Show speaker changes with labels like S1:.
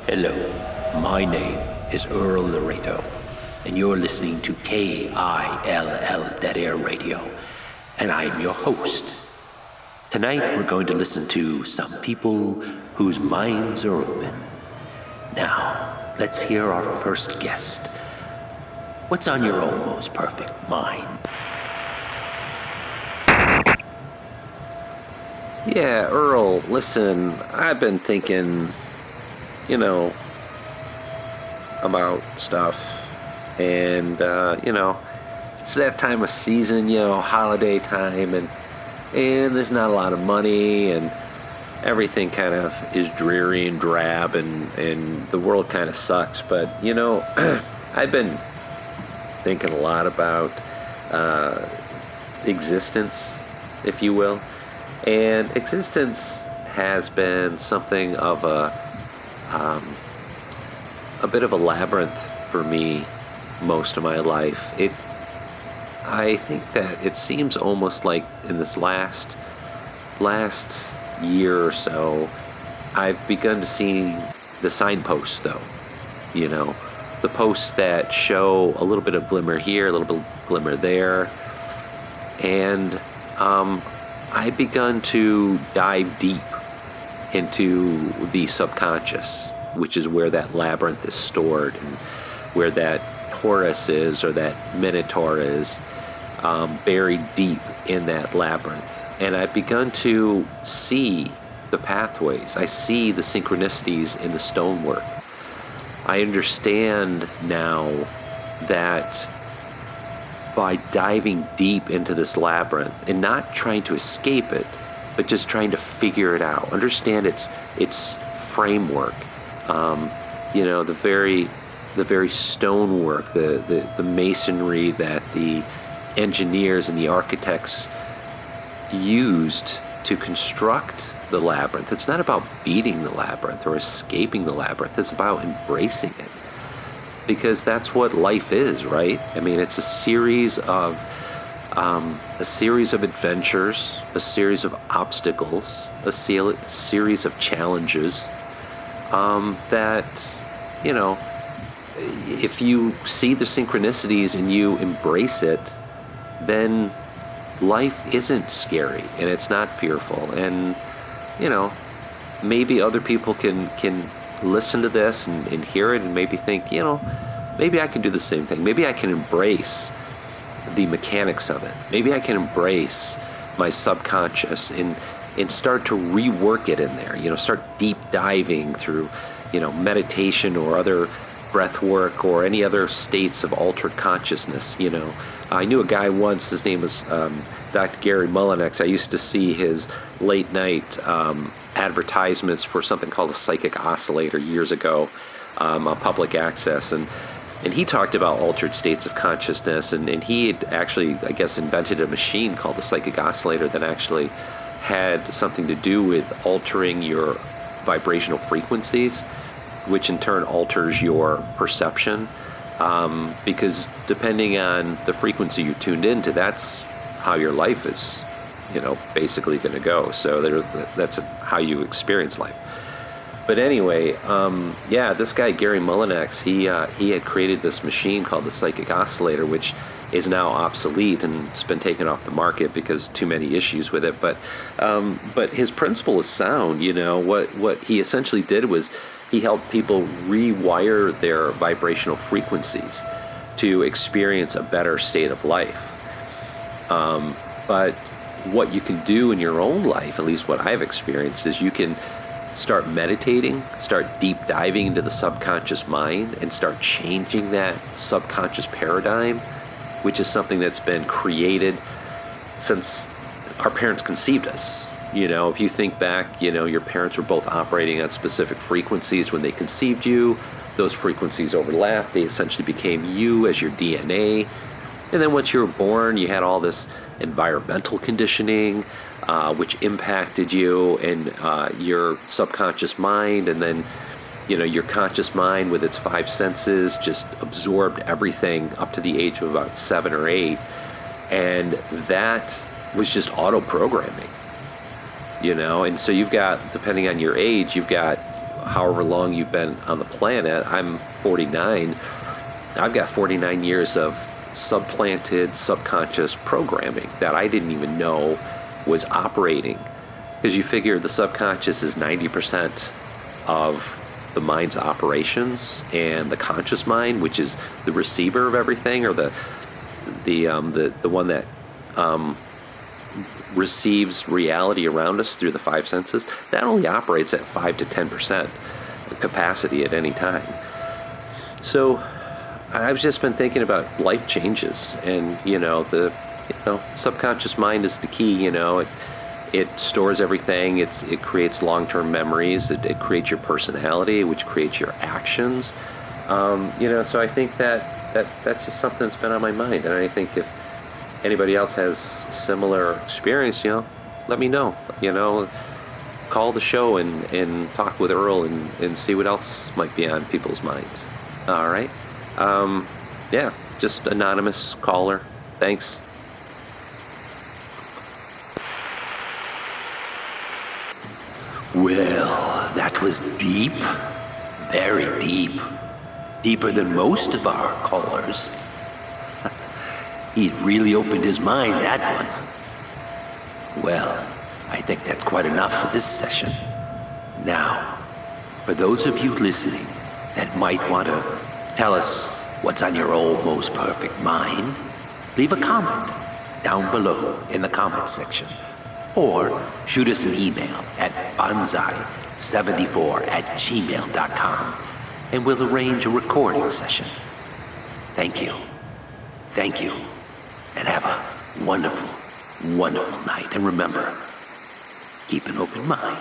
S1: Hello, my name is Earl Laredo, and you're listening to KILL Dead Air Radio, and I'm your host. Tonight we're going to listen to some people whose minds are open. Now, let's hear our first guest. What's on your almost perfect mind?
S2: Yeah, Earl, listen, I've been thinking, about stuff. And, it's that time of season, holiday time, and there's not a lot of money, and everything kind of is dreary and drab, and the world kind of sucks. But, I've been thinking a lot about existence, if you will. And existence has been something of a bit of a labyrinth for me most of my life. I think that it seems almost like in this last year or so, I've begun to see the signposts, though. The posts that show a little bit of glimmer here, a little bit of glimmer there, and I've begun to dive deep into the subconscious, which is where that labyrinth is stored, and where that Taurus is, or that Minotaur is, buried deep in that labyrinth. And I've begun to see the pathways. I see the synchronicities in the stonework. I understand now that by diving deep into this labyrinth and not trying to escape it, but just trying to figure it out, understand its framework, the very stonework, the masonry that the engineers and the architects used to construct the labyrinth. It's not about beating the labyrinth or escaping the labyrinth. It's about embracing it. Because that's what life is, right? I mean, it's a series of adventures, a series of obstacles, a series of challenges that, if you see the synchronicities and you embrace it, then life isn't scary and it's not fearful. And, maybe other people can listen to this and hear it and maybe think, maybe I can do the same thing. Maybe I can embrace the mechanics of it. Maybe I can embrace my subconscious and start to rework it in there. Start deep diving through, meditation or other breath work or any other states of altered consciousness. I knew a guy once, his name was Dr. Gary Mullinex. I used to see his late night advertisements for something called a psychic oscillator years ago on public access, and he talked about altered states of consciousness, and he had actually, I guess, invented a machine called the psychic oscillator that actually had something to do with altering your vibrational frequencies, which in turn alters your perception, because depending on the frequency you're tuned into, that's how your life is basically going to go. So that's how you experience life. But anyway, this guy, Gary Mullinex, he had created this machine called the psychic oscillator, which is now obsolete and it's been taken off the market because too many issues with it. But his principle is sound. What he essentially did was he helped people rewire their vibrational frequencies to experience a better state of life. But what you can do in your own life, at least what I've experienced, is you can start meditating, start deep diving into the subconscious mind, and start changing that subconscious paradigm, which is something that's been created since our parents conceived us. If you think back, your parents were both operating at specific frequencies when they conceived you. Those frequencies overlapped. They essentially became you as your DNA. And then once you were born, you had all this environmental conditioning, which impacted you and your subconscious mind. And then, your conscious mind with its 5 senses just absorbed everything up to the age of about 7 or 8. And that was just auto-programming. And so you've got, depending on your age, you've got however long you've been on the planet. I'm 49. I've got 49 years of supplanted subconscious programming that I didn't even know was operating. Because you figure the subconscious is 90% of the mind's operations, and the conscious mind, which is the receiver of everything, or the one that receives reality around us through the five senses, that only operates at 5 to 10% capacity at any time. So I've just been thinking about life changes, and the subconscious mind is the key. It stores everything. It creates long-term memories. It creates your personality, which creates your actions. So I think that's just something that's been on my mind. And I think if anybody else has similar experience, let me know. Call the show and talk with Earl and see what else might be on people's minds. All right. Yeah, just anonymous caller. Thanks.
S1: Well, that was deep. Very deep. Deeper than most of our callers. He really opened his mind, that one. Well, I think that's quite enough for this session. Now, for those of you listening that might want to tell us what's on your almost perfect mind, leave a comment down below in the comments section. Or shoot us an email at bonsai74@gmail.com, and we'll arrange a recording session. Thank you, and have a wonderful, wonderful night. And remember, keep an open mind.